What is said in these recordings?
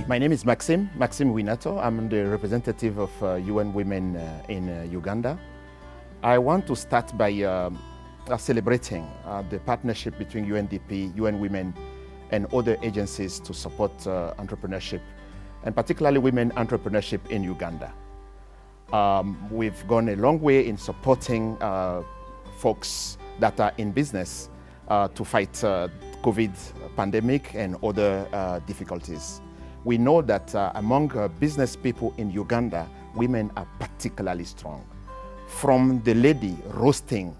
My name is Maxime Houinato. I'm the representative of UN Women in Uganda. I want to start by celebrating the partnership between UNDP, UN Women, and other agencies to support entrepreneurship, and particularly women entrepreneurship in Uganda. We've gone a long way in supporting folks that are in business to fight COVID pandemic and other difficulties. We know that among business people in Uganda, women are particularly strong. From the lady roasting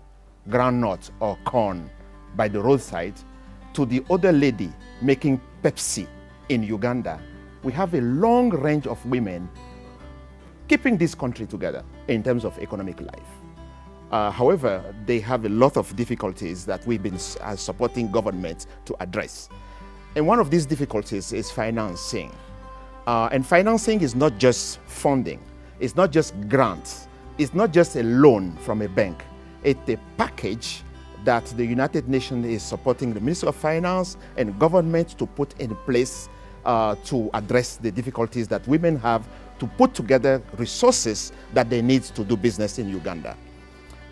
groundnut or corn by the roadside to the other lady making Pepsi in Uganda, we have a long range of women keeping this country together in terms of economic life. However, they have a lot of difficulties that we've been supporting government to address. And one of these difficulties is financing. And financing is not just funding, it's not just grants, it's not just a loan from a bank. It's a package that the United Nations is supporting the Ministry of Finance and government to put in place to address the difficulties that women have to put together resources that they need to do business in Uganda.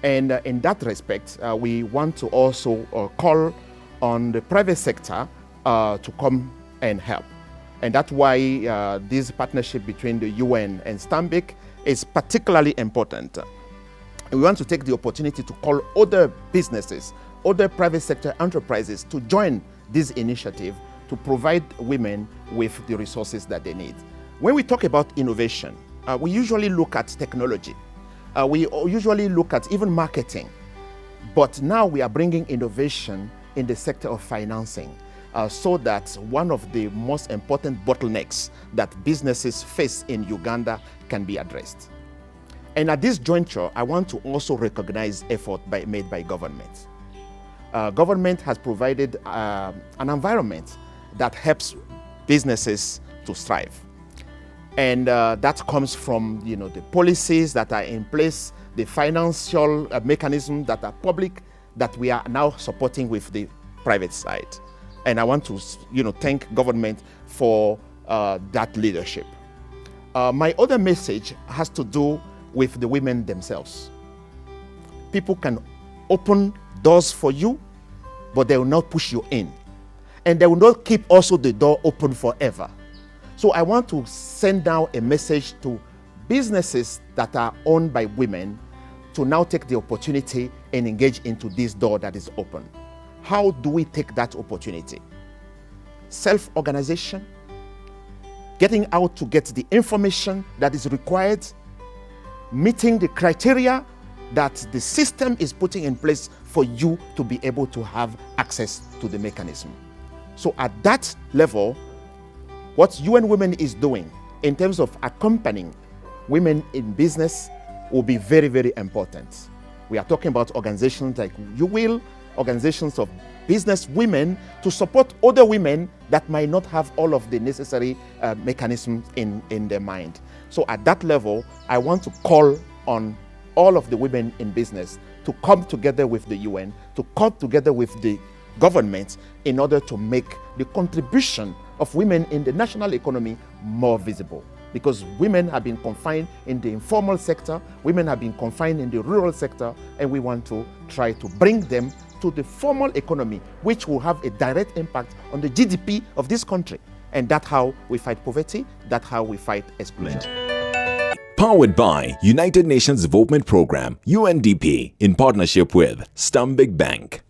And in that respect, we want to also call on the private sector to come and help. And that's why this partnership between the UN and Stanbic is particularly important. We want to take the opportunity to call other businesses, other private sector enterprises to join this initiative to provide women with the resources that they need. When we talk about innovation, we usually look at technology. We usually look at even marketing. But now we are bringing innovation in the sector of financing so that one of the most important bottlenecks that businesses face in Uganda can be addressed. And at this juncture, I want to also recognize effort made by government. Government has provided an environment that helps businesses to thrive. And that comes from the policies that are in place, the financial mechanisms that are public that we are now supporting with the private side. And I want to thank government for that leadership. My other message has to do with the women themselves. People can open doors for you, but they will not push you in. And they will not keep also the door open forever. So I want to send down a message to businesses that are owned by women to now take the opportunity and engage into this door that is open. How do we take that opportunity? Self-organization, getting out to get the information that is required, meeting the criteria that the system is putting in place for you to be able to have access to the mechanism. So at that level, what UN Women is doing in terms of accompanying women in business will be very, very important. We are talking about organizations like You Will, organizations of business women to support other women that might not have all of the necessary mechanisms in their mind. So at that level, I want to call on all of the women in business to come together with the UN, to come together with the government in order to make the contribution of women in the national economy more visible. Because women have been confined in the informal sector, women have been confined in the rural sector, and we want to try to bring them to the formal economy, which will have a direct impact on the GDP of this country. And that's how we fight poverty, that's how we fight exclusion. Powered by United Nations Development Program, UNDP, in partnership with Stanbic Bank.